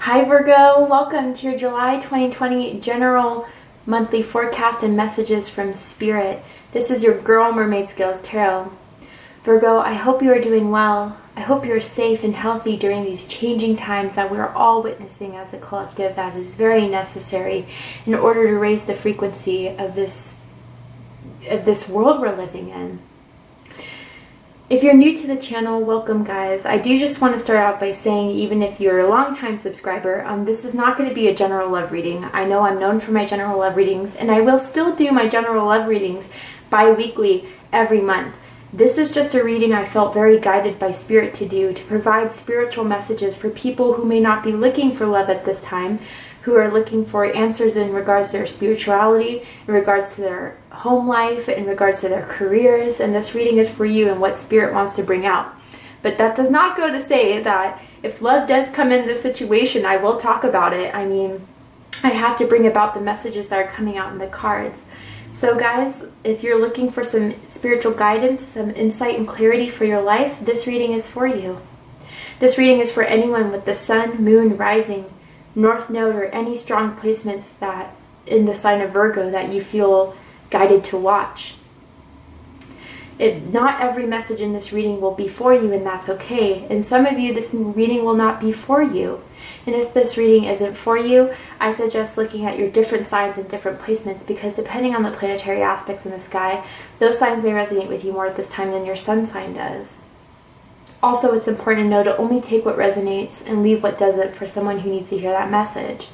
Hi Virgo, welcome to your July 2020 general monthly forecast and messages from Spirit. This is your girl Mermaid Scales Tarot. Virgo, I hope you are doing well. I hope you're safe and healthy during these changing times that we're all witnessing as a collective. That is very necessary in order to raise the frequency of this world we're living in. If you're new to the channel, welcome guys. I do just want to start out by saying, even if you're a long-time subscriber, this is not going to be a general love reading. I know I'm known for my general love readings, and I will still do my general love readings bi-weekly every month. This is just a reading I felt very guided by Spirit to do, to provide spiritual messages for people who may not be looking for love at this time, who are looking for answers in regards to their spirituality, in regards to their home life, in regards to their careers, and this reading is for you and what Spirit wants to bring out. But that does not go to say that if love does come in this situation, I will talk about it. I mean, I have to bring about the messages that are coming out in the cards. So guys, if you're looking for some spiritual guidance, some insight and clarity for your life, this reading is for you. This reading is for anyone with the sun, moon, rising, north node, or any strong placements that in the sign of Virgo that you feel guided to watch. Not every message in this reading will be for you, and that's okay. And some of you, this reading will not be for you. And if this reading isn't for you, I suggest looking at your different signs and different placements, because depending on the planetary aspects in the sky, those signs may resonate with you more at this time than your sun sign does. Also, it's important to know to only take what resonates and leave what doesn't for someone who needs to hear that message.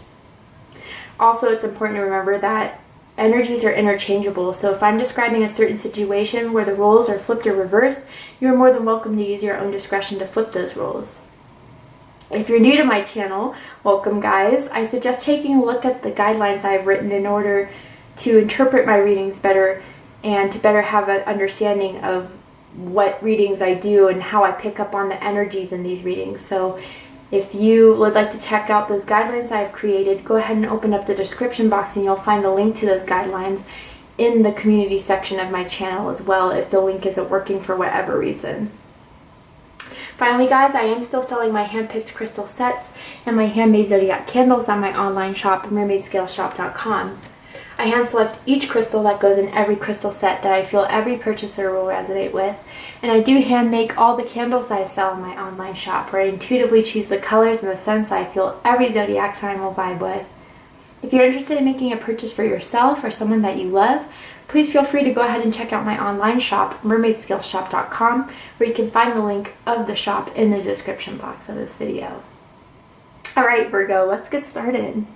Also, it's important to remember that energies are interchangeable, so if I'm describing a certain situation where the roles are flipped or reversed, you're more than welcome to use your own discretion to flip those roles. If you're new to my channel, welcome guys. I suggest taking a look at the guidelines I've written in order to interpret my readings better and to better have an understanding of what readings I do and how I pick up on the energies in these readings. So if you would like to check out those guidelines I've created, go ahead and open up the description box and you'll find the link to those guidelines in the community section of my channel as well, if the link isn't working for whatever reason. Finally guys, I am still selling my hand-picked crystal sets and my handmade Zodiac candles on my online shop, mermaidscaleshop.com. I hand select each crystal that goes in every crystal set that I feel every purchaser will resonate with, and I do hand make all the candles I sell in my online shop, where I intuitively choose the colors and the scents I feel every zodiac sign will vibe with. If you're interested in making a purchase for yourself or someone that you love, please feel free to go ahead and check out my online shop, mermaidscaleshop.com, where you can find the link of the shop in the description box of this video. Alright Virgo, let's get started.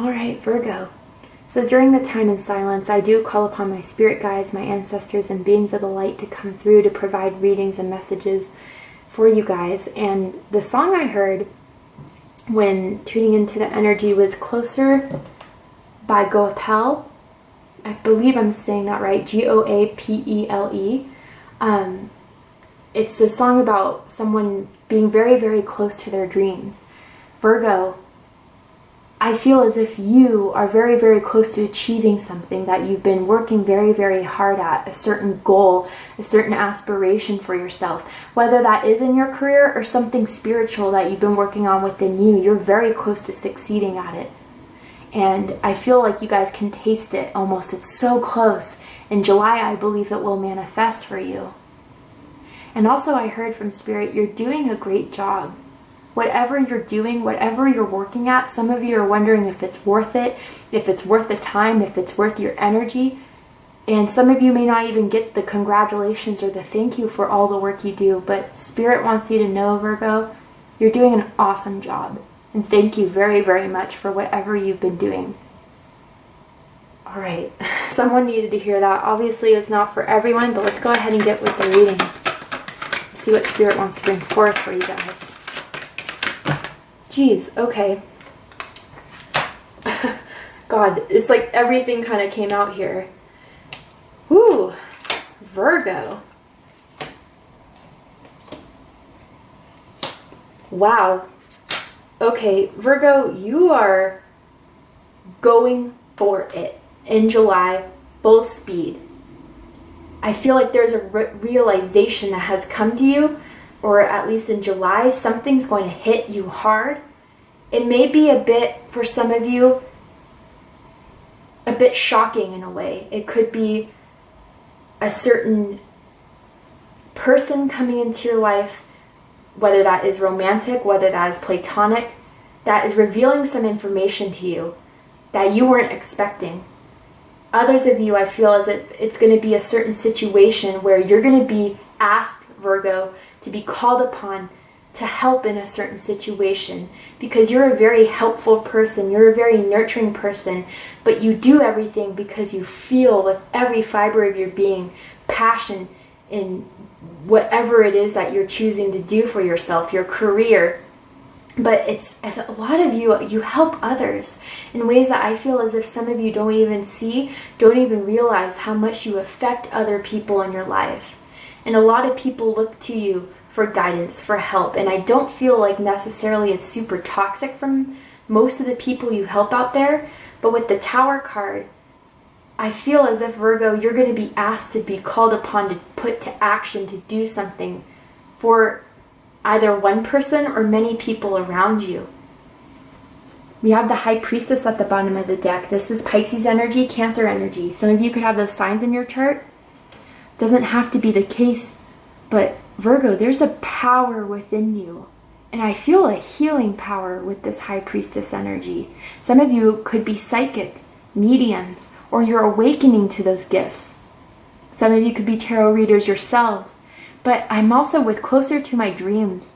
Alright, Virgo. So during the time in silence, I do call upon my spirit guides, my ancestors, and beings of the light to come through to provide readings and messages for you guys. And the song I heard when tuning into the energy was Closer by Goapele. I believe I'm saying that right, Goapele. It's a song about someone being very, very close to their dreams. Virgo, I feel as if you are very, very close to achieving something that you've been working very, very hard at, a certain goal, a certain aspiration for yourself. Whether that is in your career or something spiritual that you've been working on within you, you're very close to succeeding at it. And I feel like you guys can taste it almost. It's so close. In July, I believe it will manifest for you. And also I heard from Spirit, you're doing a great job. Whatever you're doing, whatever you're working at, some of you are wondering if it's worth it, if it's worth the time, if it's worth your energy. And some of you may not even get the congratulations or the thank you for all the work you do, but Spirit wants you to know, Virgo, you're doing an awesome job. And thank you very, very much for whatever you've been doing. All right, someone needed to hear that. Obviously, it's not for everyone, but let's go ahead and get with the reading. See what Spirit wants to bring forth for you guys. Jeez, okay. God, it's like everything kind of came out here. Woo, Virgo. Wow. Okay, Virgo, you are going for it in July, full speed. I feel like there's a realization that has come to you, or at least in July, something's going to hit you hard. It may be a bit, for some of you, a bit shocking in a way. It could be a certain person coming into your life, whether that is romantic, whether that is platonic, that is revealing some information to you that you weren't expecting. Others of you, I feel as if it's going to be a certain situation where you're going to be asked, Virgo, to be called upon to help in a certain situation, because you're a very helpful person, you're a very nurturing person, but you do everything because you feel with every fiber of your being passion in whatever it is that you're choosing to do for yourself, your career. But it's, as a lot of you help others in ways that I feel as if some of you don't even see, don't even realize how much you affect other people in your life. And a lot of people look to you for guidance, for help. And I don't feel like necessarily it's super toxic from most of the people you help out there. But with the Tower card, I feel as if, Virgo, you're going to be asked to be called upon to put to action, to do something for either one person or many people around you. We have the High Priestess at the bottom of the deck. This is Pisces energy, Cancer energy. Some of you could have those signs in your chart. Doesn't have to be the case, but Virgo, there's a power within you. And I feel a healing power with this High Priestess energy. Some of you could be psychic, mediums, or you're awakening to those gifts. Some of you could be tarot readers yourselves. But I'm also with closer to my dreams.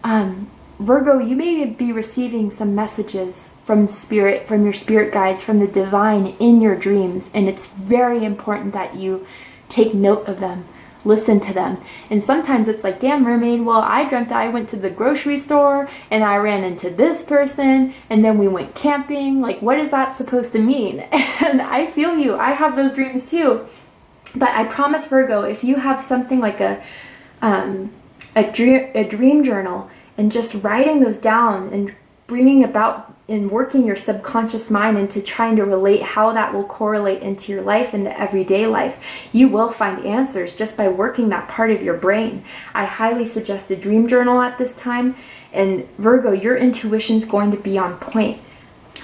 Virgo, you may be receiving some messages from spirit, from your spirit guides, from the divine in your dreams. And it's very important that you take note of them, listen to them. And sometimes it's like, damn, Mermaid, well, I dreamt I went to the grocery store and I ran into this person and then we went camping. Like, what is that supposed to mean? And I feel you. I have those dreams too. But I promise, Virgo, if you have something like a dream journal and just writing those down and bringing about and working your subconscious mind into trying to relate how that will correlate into your life, into everyday life, you will find answers just by working that part of your brain. I highly suggest a dream journal at this time. And Virgo, your intuition's going to be on point.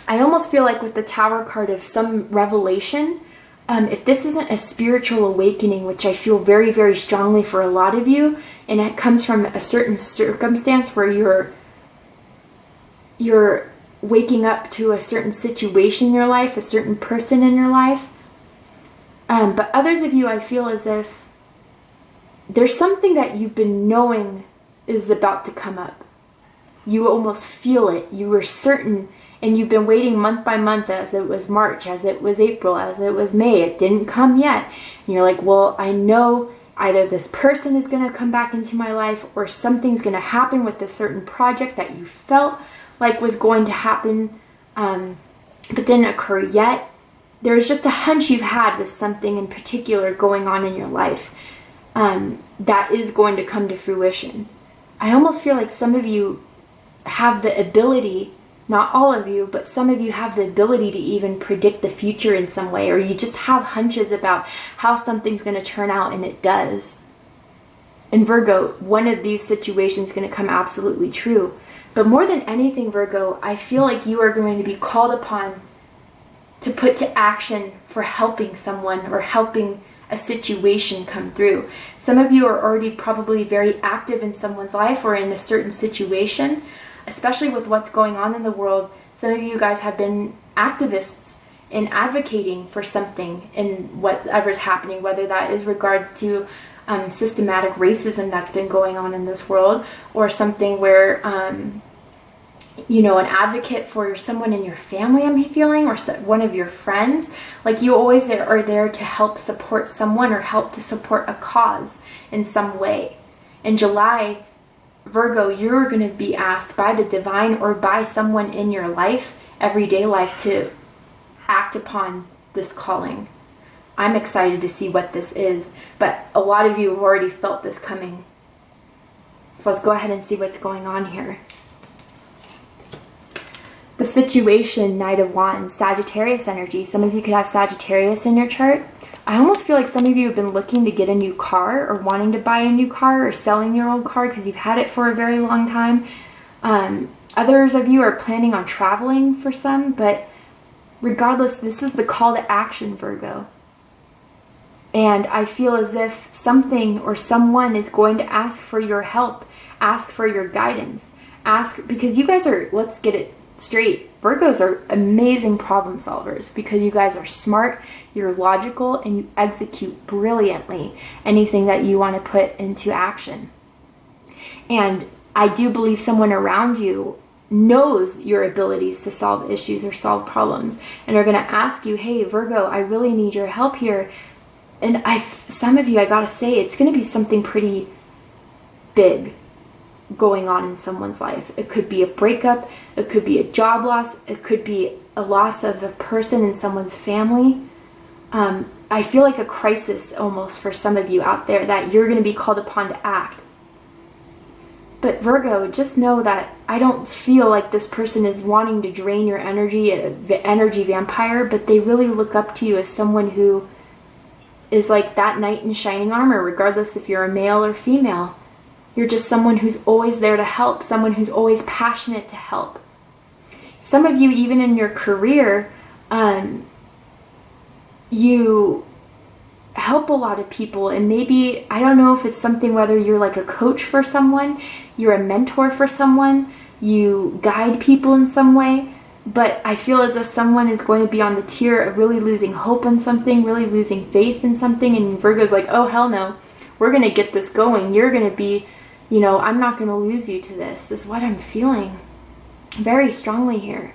I almost feel like with the Tower card of some revelation, if this isn't a spiritual awakening, which I feel very, very strongly for a lot of you, and it comes from a certain circumstance where you're waking up to a certain situation in your life, a certain person in your life. But others of you, I feel as if there's something that you've been knowing is about to come up. You almost feel it. You were certain. And you've been waiting month by month, as it was March, as it was April, as it was May. It didn't come yet. And you're like, well, I know either this person is going to come back into my life or something's going to happen with a certain project that you felt like was going to happen, but didn't occur yet. There's just a hunch you've had with something in particular going on in your life that is going to come to fruition. I almost feel like some of you have the ability, not all of you, but some of you have the ability to even predict the future in some way, or you just have hunches about how something's going to turn out, and it does. In Virgo, one of these situations is going to come absolutely true. But more than anything, Virgo, I feel like you are going to be called upon to put to action for helping someone or helping a situation come through. Some of you are already probably very active in someone's life or in a certain situation, especially with what's going on in the world. Some of you guys have been activists in advocating for something in whatever's happening, whether that is regards to systematic racism that's been going on in this world, or something where you know, an advocate for someone in your family, I'm feeling, or one of your friends. Like you always are there to help support someone or help to support a cause in some way. In July, Virgo, you're going to be asked by the divine or by someone in your life, everyday life, to act upon this calling. I'm excited to see what this is, but a lot of you have already felt this coming. So let's go ahead and see what's going on here. The situation, Knight of Wands, Sagittarius energy. Some of you could have Sagittarius in your chart. I almost feel like some of you have been looking to get a new car or wanting to buy a new car or selling your old car because you've had it for a very long time. Others of you are planning on traveling for some, but regardless, this is the call to action, Virgo. And I feel as if something or someone is going to ask for your help, ask for your guidance, ask, because you guys are, let's get it straight, Virgos are amazing problem solvers because you guys are smart, you're logical, and you execute brilliantly anything that you want to put into action. And I do believe someone around you knows your abilities to solve issues or solve problems and are going to ask you, hey, Virgo, I really need your help here. And some of you, I gotta say, it's going to be something pretty big going on in someone's life. It could be a breakup, it could be a job loss, it could be a loss of a person in someone's family. I feel like a crisis almost for some of you out there that you're going to be called upon to act. But Virgo, just know that I don't feel like this person is wanting to drain your energy, an energy vampire, but they really look up to you as someone who is like that knight in shining armor, regardless if you're a male or female. You're just someone who's always there to help, someone who's always passionate to help. Some of you, even in your career, you help a lot of people, and maybe, I don't know if it's something, whether you're like a coach for someone, you're a mentor for someone, you guide people in some way, but I feel as if someone is going to be on the tier of really losing hope on something, really losing faith in something, and Virgo's like, oh hell no, we're going to get this going, you're going to be, you know, I'm not going to lose you to this, is what I'm feeling very strongly here.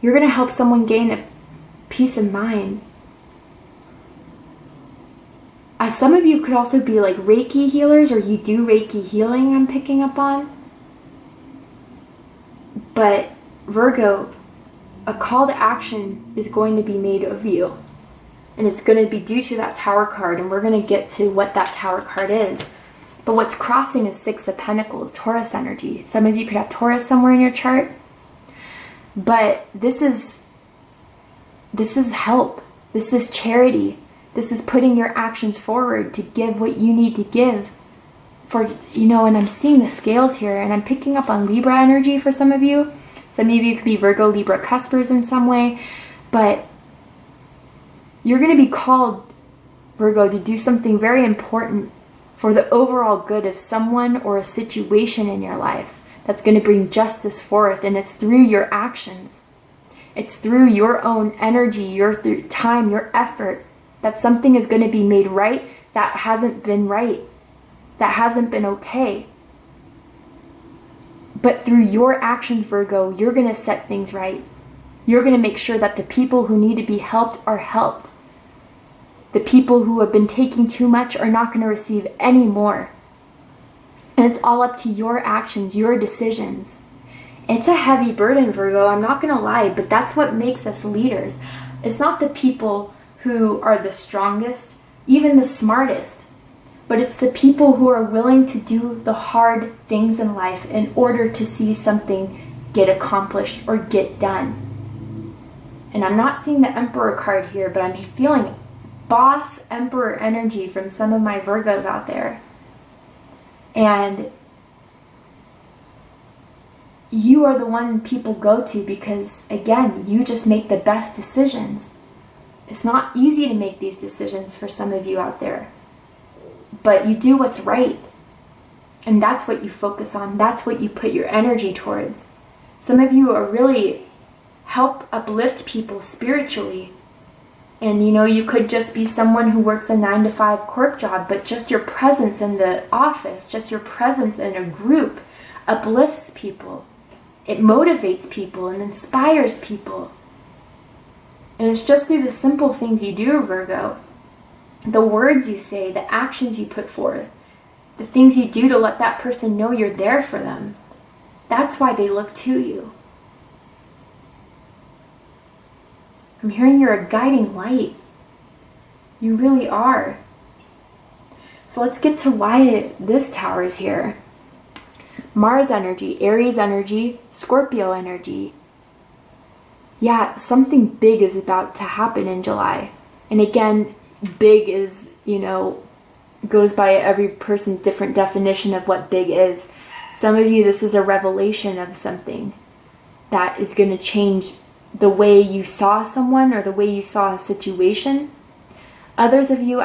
You're going to help someone gain a peace of mind. Some of you could also be like Reiki healers, or you do Reiki healing, I'm picking up on. But Virgo, a call to action is going to be made of you. And it's going to be due to that Tower card, and we're going to get to what that Tower card is. But what's crossing is Six of Pentacles, Taurus energy. Some of you could have Taurus somewhere in your chart. But this is help. This is charity. This is putting your actions forward to give what you need to give. For, you know, and I'm seeing the scales here, and I'm picking up on Libra energy for some of you. Some of you could be Virgo, Libra cuspers in some way. But you're going to be called, Virgo, to do something very important for the overall good of someone or a situation in your life that's going to bring justice forth, and it's through your actions. It's through your own energy, your time, your effort, that something is going to be made right that hasn't been right, that hasn't been okay. But through your actions, Virgo, you're going to set things right. You're going to make sure that the people who need to be helped are helped. The people who have been taking too much are not going to receive any more. And it's all up to your actions, your decisions. It's a heavy burden, Virgo, I'm not going to lie, but that's what makes us leaders. It's not the people who are the strongest, even the smartest, but it's the people who are willing to do the hard things in life in order to see something get accomplished or get done. And I'm not seeing the Emperor card here, but I'm feeling boss Emperor energy from some of my Virgos out there. And you are the one people go to because, again, you just make the best decisions. It's not easy to make these decisions for some of you out there, but you do what's right. And that's what you focus on. That's what you put your energy towards. Some of you are really help uplift people spiritually. And you know, you could just be someone who works a 9-to-5 corp job, but just your presence in the office, just your presence in a group uplifts people. it motivates people and inspires people. And it's just through the simple things you do, Virgo. The words you say, the actions you put forth, the things you do to let that person know you're there for them. That's why they look to you. I'm hearing you're a guiding light. You really are. So let's get to why this tower is here. Mars energy, Aries energy, Scorpio energy. Yeah, something big is about to happen in July. And again, big is, goes by every person's different definition of what big is. Some of you, this is a revelation of something that is going to change the way you saw someone or the way you saw a situation. Others of you,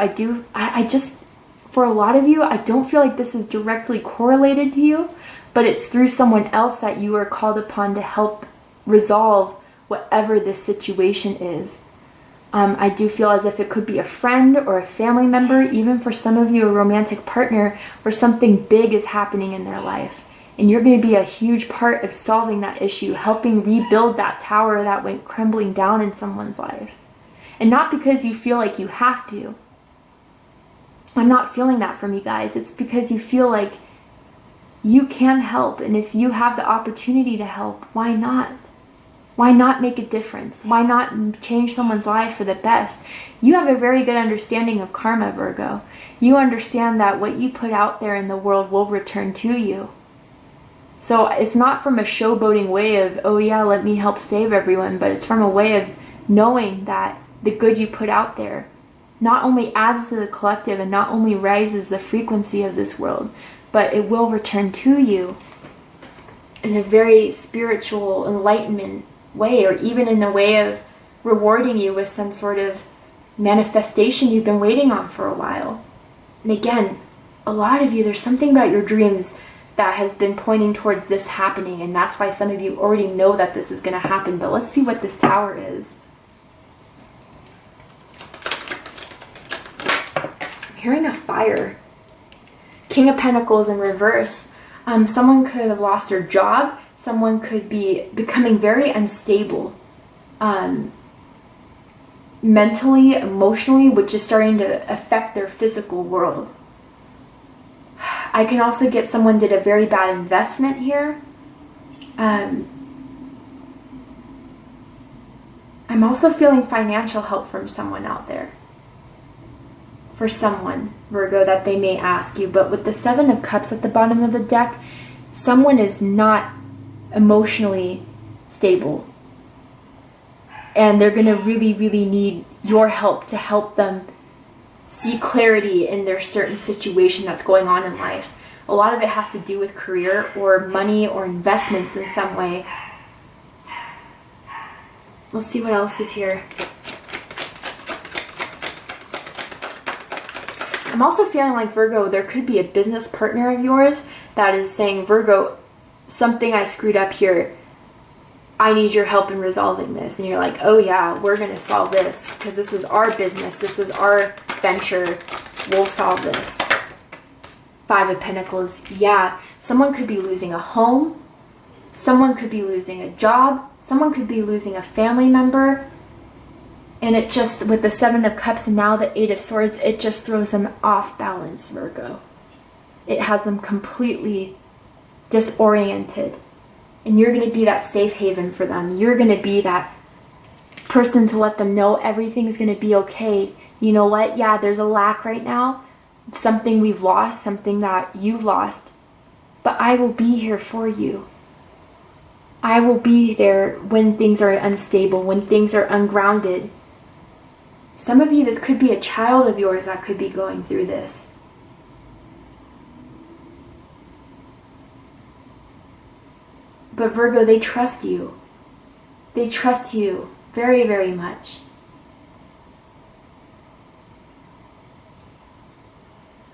for a lot of you, I don't feel like this is directly correlated to you, but it's through someone else that you are called upon to help resolve whatever this situation is. I do feel as if it could be a friend or a family member, even for some of you, a romantic partner, where something big is happening in their life. And you're going to be a huge part of solving that issue, helping rebuild that tower that went crumbling down in someone's life. And not because you feel like you have to. I'm not feeling that from you guys. It's because you feel like you can help. And if you have the opportunity to help, why not? Why not make a difference? Why not change someone's life for the best? You have a very good understanding of karma, Virgo. You understand that what you put out there in the world will return to you. So it's not from a showboating way of, oh yeah, let me help save everyone, but it's from a way of knowing that the good you put out there not only adds to the collective and not only raises the frequency of this world, but it will return to you in a very spiritual enlightenment way, or even in a way of rewarding you with some sort of manifestation you've been waiting on for a while. And again, a lot of you, there's something about your dreams that has been pointing towards this happening, and that's why some of you already know that this is going to happen. But let's see what this tower is. I'm hearing a fire. King of Pentacles in reverse. Someone could have lost their job. Someone could be becoming very unstable. Mentally, emotionally, which is starting to affect their physical world. I can also get someone did a very bad investment here. I'm also feeling financial help from someone out there. For someone, Virgo, that they may ask you. But with the Seven of Cups at the bottom of the deck, someone is not emotionally stable. And they're going to really, really need your help to help them see clarity in their certain situation that's going on in life. A lot of it has to do with career or money or investments in some way. Let's see what else is here. I'm also feeling like, Virgo, there could be a business partner of yours that is saying, Virgo, something I screwed up here. I need your help in resolving this. And you're like, oh yeah, we're going to solve this because this is our business. This is our venture. We'll solve this. Five of Pentacles. Yeah, someone could be losing a home. Someone could be losing a job. Someone could be losing a family member. And it just, with the Seven of Cups and now the Eight of Swords, it just throws them off balance, Virgo. It has them completely disoriented. And you're going to be that safe haven for them. You're going to be that person to let them know everything's going to be okay. You know what? Yeah, there's a lack right now. It's something we've lost, something that you've lost. But I will be here for you. I will be there when things are unstable, when things are ungrounded. Some of you, this could be a child of yours that could be going through this. But Virgo, they trust you. They trust you very, very much.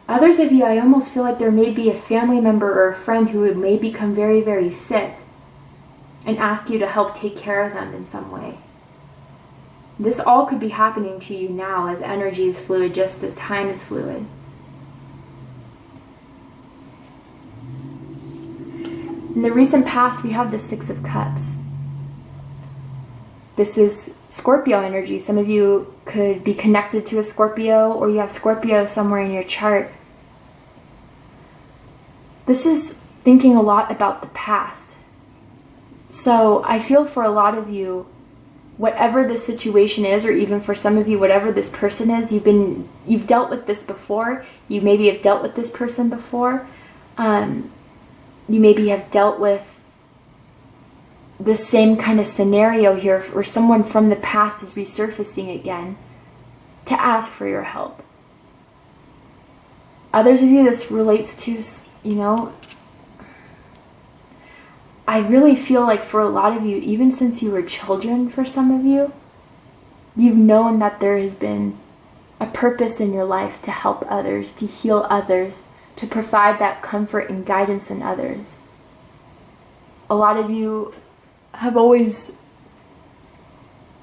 Others of you, I almost feel like there may be a family member or a friend who may become very, very sick and ask you to help take care of them in some way. This all could be happening to you now, as energy is fluid, just as time is fluid. In the recent past, we have the Six of Cups. This is Scorpio energy. Some of you could be connected to a Scorpio, or you have Scorpio somewhere in your chart. This is thinking a lot about the past. So I feel for a lot of you, whatever the situation is, or even for some of you, whatever this person is, you've dealt with this before. You maybe have dealt with this person before. You maybe have dealt with the same kind of scenario here, where someone from the past is resurfacing again to ask for your help. Others of you, this relates to, I really feel like for a lot of you, even since you were children, for some of you, you've known that there has been a purpose in your life to help others, to heal others, to provide that comfort and guidance in others. A lot of you have always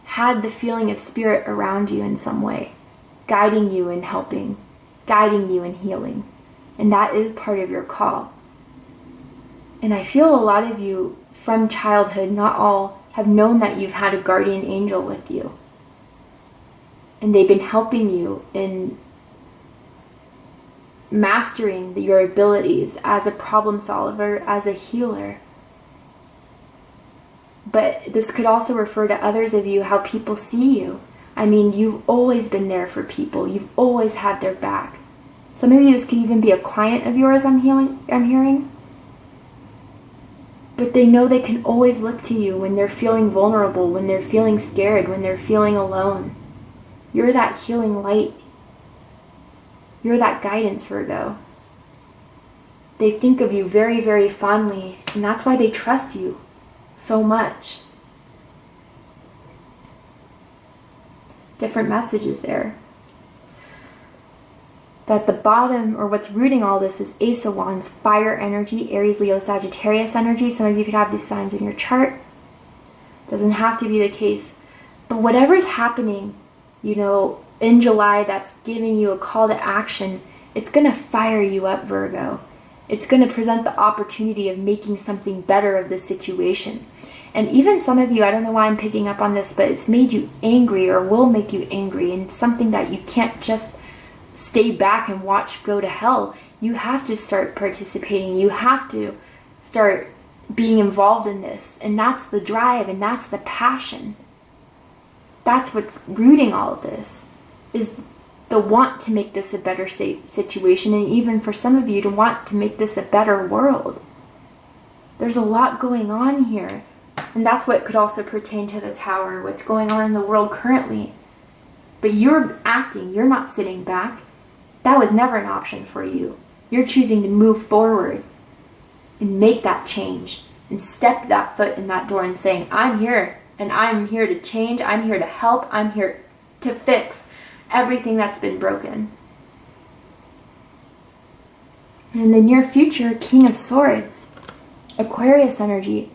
had the feeling of spirit around you in some way, guiding you and helping, guiding you and healing. And that is part of your call. And I feel a lot of you from childhood, not all, have known that you've had a guardian angel with you. And they've been helping you in mastering your abilities as a problem solver, as a healer. But this could also refer to others of you, how people see you. I mean, you've always been there for people. You've always had their back. Some of you, this could even be a client of yours I'm hearing. But they know they can always look to you when they're feeling vulnerable, when they're feeling scared, when they're feeling alone. You're that healing light. You're that guidance, Virgo. They think of you very, very fondly, and that's why they trust you so much. Different messages there. But at the bottom, or what's rooting all this, is Ace of Wands, fire energy, Aries, Leo, Sagittarius energy. Some of you could have these signs in your chart. Doesn't have to be the case. But whatever's happening, in July, that's giving you a call to action, it's going to fire you up, Virgo. It's going to present the opportunity of making something better of the situation. And even some of you, I don't know why I'm picking up on this, but it's made you angry or will make you angry, and something that you can't just stay back and watch go to hell. You have to start participating. You have to start being involved in this. And that's the drive, and that's the passion. That's what's rooting all of this, is the want to make this a better situation, and even for some of you to want to make this a better world. There's a lot going on here, and that's what could also pertain to the Tower, what's going on in the world currently. But you're acting, you're not sitting back. That was never an option for you. You're choosing to move forward and make that change and step that foot in that door and saying, I'm here, and I'm here to change, I'm here to help, I'm here to fix everything that's been broken. In the near future, King of Swords, Aquarius energy.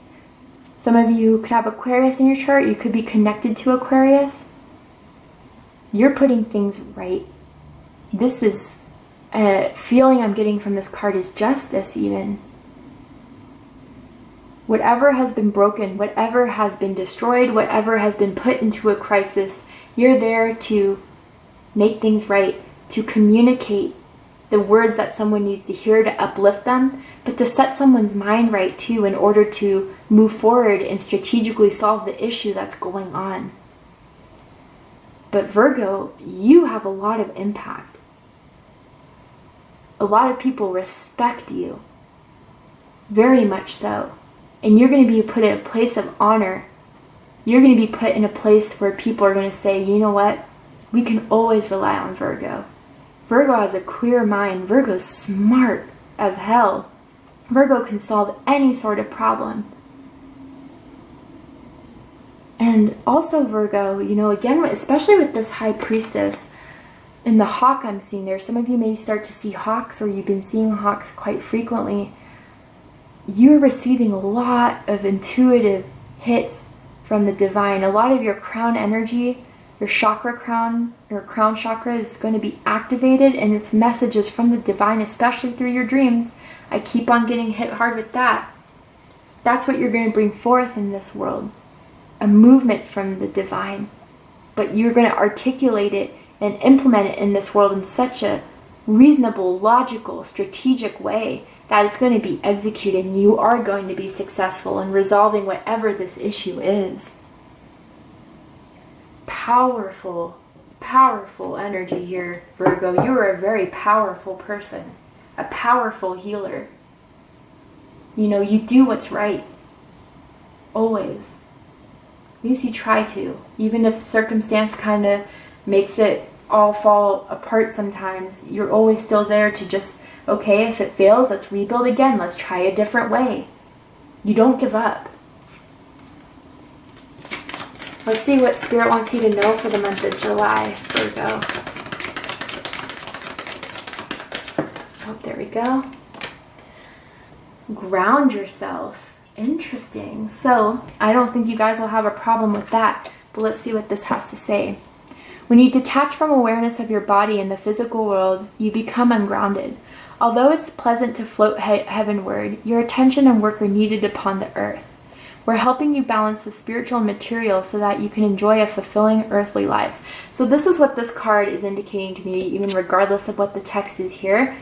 Some of you could have Aquarius in your chart. You could be connected to Aquarius. You're putting things right. This is a feeling I'm getting from this card, is justice even. Whatever has been broken, whatever has been destroyed, whatever has been put into a crisis, you're there to make things right, to communicate the words that someone needs to hear to uplift them, but to set someone's mind right too, in order to move forward and strategically solve the issue that's going on. But Virgo, you have a lot of impact. A lot of people respect you, very much so. And you're going to be put in a place of honor. You're going to be put in a place where people are going to say, you know what? We can always rely on Virgo. Virgo has a clear mind. Virgo's smart as hell. Virgo can solve any sort of problem. And also Virgo, again, especially with this High Priestess and the hawk I'm seeing there, some of you may start to see hawks, or you've been seeing hawks quite frequently. You're receiving a lot of intuitive hits from the divine. A lot of your crown energy, your crown chakra is going to be activated, and it's messages from the divine, especially through your dreams. I keep on getting hit hard with that. That's what you're going to bring forth in this world. A movement from the divine. But you're going to articulate it and implement it in this world in such a reasonable, logical, strategic way that it's going to be executed, and you are going to be successful in resolving whatever this issue is. Powerful, powerful energy here, Virgo. You are a very powerful person, a powerful healer. You know, you do what's right. Always. At least you try to. Even if circumstance kind of makes it all fall apart sometimes, you're always still there to just, okay, if it fails, let's rebuild again. Let's try a different way. You don't give up. Let's see what Spirit wants you to know for the month of July, Virgo. Oh, there we go. Ground yourself. Interesting. So, I don't think you guys will have a problem with that, but let's see what this has to say. When you detach from awareness of your body in the physical world, you become ungrounded. Although it's pleasant to float heavenward, your attention and work are needed upon the earth. We're helping you balance the spiritual and material so that you can enjoy a fulfilling earthly life. So this is what this card is indicating to me, even regardless of what the text is here.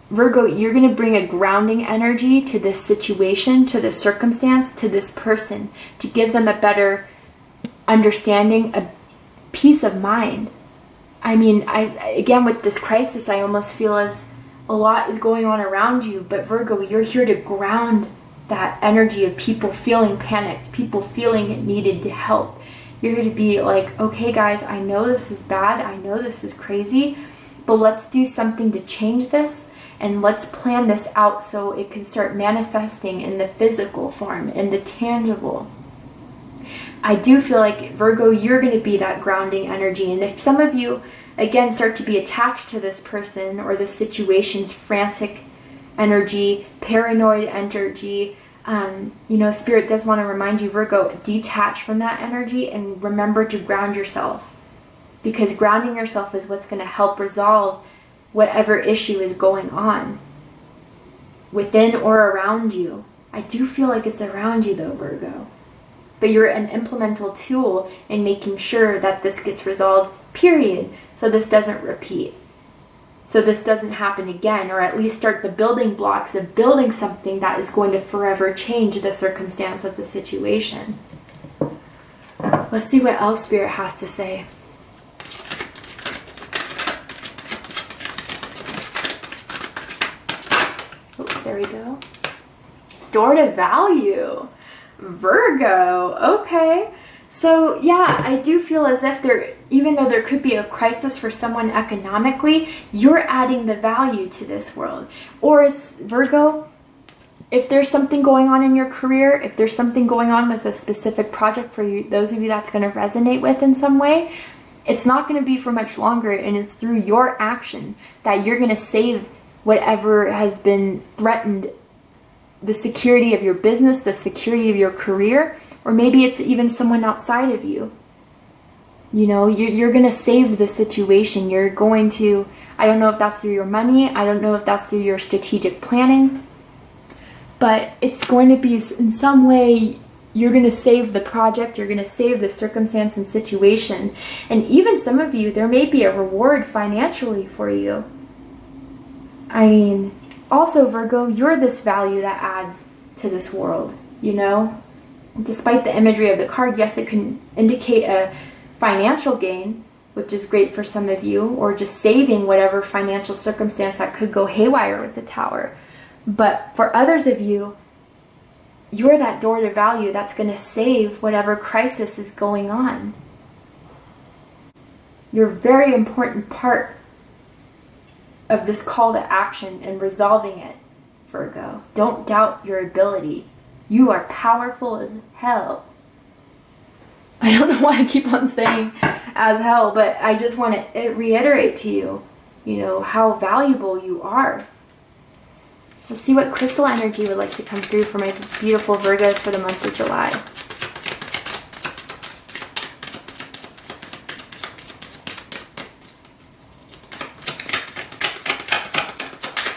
Virgo, you're going to bring a grounding energy to this situation, to this circumstance, to this person, to give them a better understanding, a peace of mind. I mean, again, with this crisis, I almost feel as a lot is going on around you, but Virgo, you're here to ground that energy of people feeling panicked, people feeling it needed to help. You're here to be like, okay guys, I know this is bad, I know this is crazy, but let's do something to change this, and let's plan this out so it can start manifesting in the physical form, in the tangible. I do feel like, Virgo, you're going to be that grounding energy. And if some of you, again, start to be attached to this person or the situation's frantic energy, paranoid energy, you know, Spirit does want to remind you, Virgo, detach from that energy and remember to ground yourself. Because grounding yourself is what's going to help resolve whatever issue is going on within or around you. I do feel like it's around you though, Virgo. But you're an implemental tool in making sure that this gets resolved, period. So this doesn't repeat. So this doesn't happen again, or at least start the building blocks of building something that is going to forever change the circumstance of the situation. Let's see what else Spirit has to say. Oh, there we go. Door to value. Virgo, okay. So yeah, I do feel as if even though there could be a crisis for someone economically, you're adding the value to this world. Or it's, Virgo, if there's something going on in your career, if there's something going on with a specific project for you, those of you that's going to resonate with in some way, it's not going to be for much longer, and it's through your action that you're going to save whatever has been threatened, the security of your business, the security of your career, or maybe it's even someone outside of you. You know, you're going to save the situation. You're going to, I don't know if that's through your money, I don't know if that's through your strategic planning, but it's going to be in some way, you're going to save the project, you're going to save the circumstance and situation. And even some of you, there may be a reward financially for you. I mean, also, Virgo, you're this value that adds to this world, you know? Despite the imagery of the card, yes, it can indicate a financial gain, which is great for some of you, or just saving whatever financial circumstance that could go haywire with the Tower. But for others of you, you're that door to value that's going to save whatever crisis is going on. You're a very important part of this call to action and resolving it, Virgo. Don't doubt your ability. You are powerful as hell. I don't know why I keep on saying as hell, but I just want to reiterate to you, you know, how valuable you are. Let's see what crystal energy would like to come through for my beautiful Virgos for the month of July.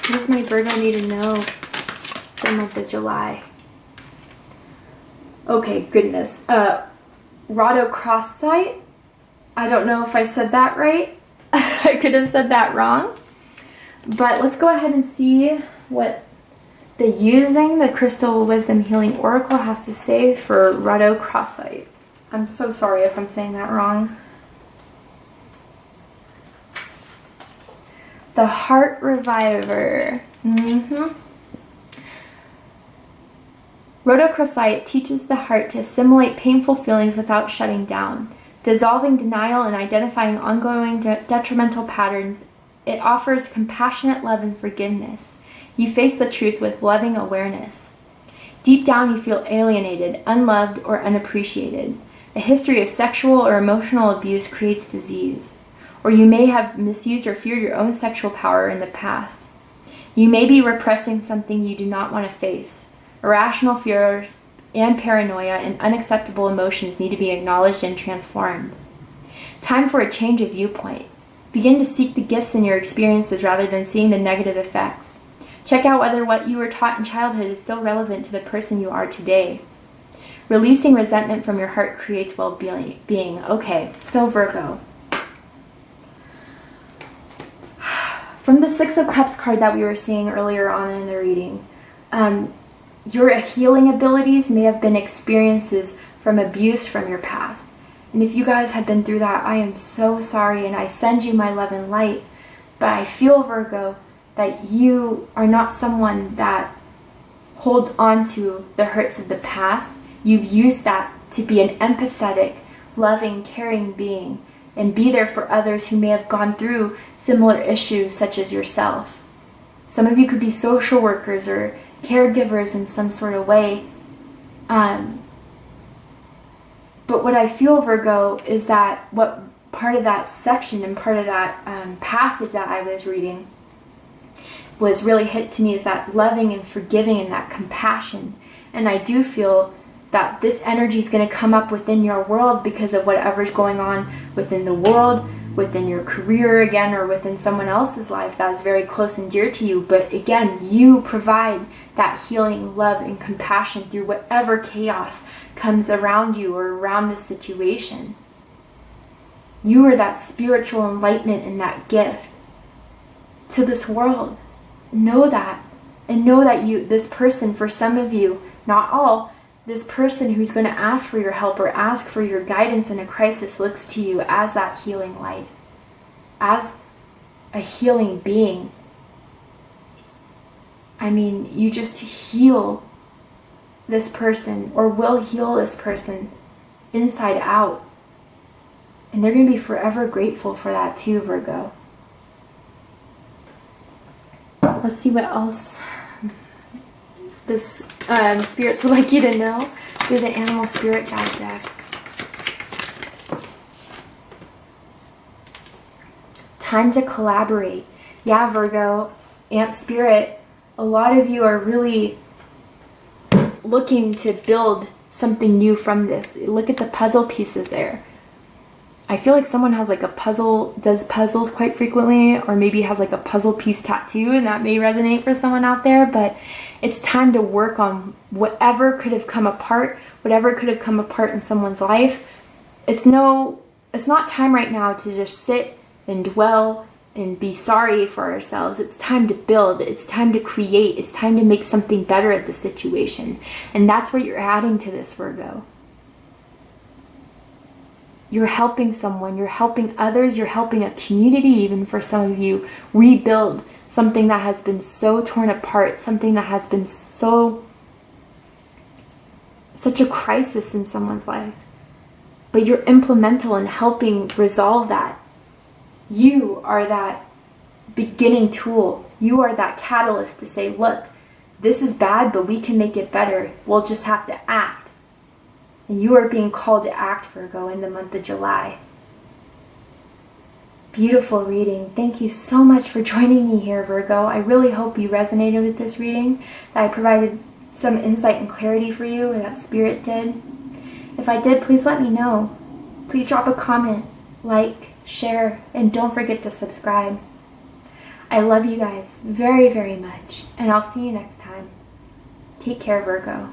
What does my Virgo need to know for the month of July? Okay, goodness. Rhodochrosite. I don't know if I said that right. I could have said that wrong. But let's go ahead and see what the Using the Crystal Wisdom Healing Oracle has to say for rhodochrosite. I'm so sorry if I'm saying that wrong. The Heart Reviver. Rhodochrosite teaches the heart to assimilate painful feelings without shutting down. Dissolving denial and identifying ongoing detrimental patterns, it offers compassionate love and forgiveness. You face the truth with loving awareness. Deep down you feel alienated, unloved, or unappreciated. A history of sexual or emotional abuse creates disease. Or you may have misused or feared your own sexual power in the past. You may be repressing something you do not want to face. Irrational fears and paranoia and unacceptable emotions need to be acknowledged and transformed. Time for a change of viewpoint. Begin to seek the gifts in your experiences rather than seeing the negative effects. Check out whether what you were taught in childhood is still relevant to the person you are today. Releasing resentment from your heart creates well-being. Okay, so Virgo. From the Six of Cups card that we were seeing earlier on in the reading, your healing abilities may have been experiences from abuse from your past. And if you guys have been through that, I am so sorry and I send you my love and light. But I feel, Virgo, that you are not someone that holds on to the hurts of the past. You've used that to be an empathetic, loving, caring being and be there for others who may have gone through similar issues such as yourself. Some of you could be social workers or caregivers in some sort of way. But what I feel, Virgo, is that what part of that section and part of that passage that I was reading was really hit to me is that loving and forgiving and that compassion. And I do feel that this energy is going to come up within your world because of whatever's going on within the world, within your career again, or within someone else's life that is very close and dear to you. But again, you provide that healing, love, and compassion through whatever chaos comes around you or around the situation. You are that spiritual enlightenment and that gift to this world. Know that. And know that this person, for some of you, not all, this person who's going to ask for your help or ask for your guidance in a crisis looks to you as that healing light, as a healing being. I mean, you just heal this person or will heal this person inside out. And they're going to be forever grateful for that too, Virgo. Let's see what else this spirits would like you to know through the Animal Spirit Guide deck. Time to collaborate. Yeah, Virgo, Ant Spirit, a lot of you are really looking to build something new from this. Look at the puzzle pieces there. I feel like someone has like a puzzle, does puzzles quite frequently, or maybe has like a puzzle piece tattoo, and that may resonate for someone out there. But it's time to work on whatever could have come apart, whatever could have come apart in someone's life. It's not time right now to just sit and dwell and be sorry for ourselves. It's time to build. It's time to create. It's time to make something better at the situation. And that's what you're adding to this, Virgo. You're helping someone, you're helping others, you're helping a community, even for some of you, rebuild something that has been so torn apart, something that has been such a crisis in someone's life. But you're implemental in helping resolve that. You are that beginning tool. You are that catalyst to say, look, this is bad, but we can make it better. We'll just have to act. And you are being called to act, Virgo, in the month of July. Beautiful reading. Thank you so much for joining me here, Virgo. I really hope you resonated with this reading, that I provided some insight and clarity for you, and that Spirit did. If I did, please let me know. Please drop a comment, like, share, and don't forget to subscribe. I love you guys very, very much, and I'll see you next time. Take care, Virgo.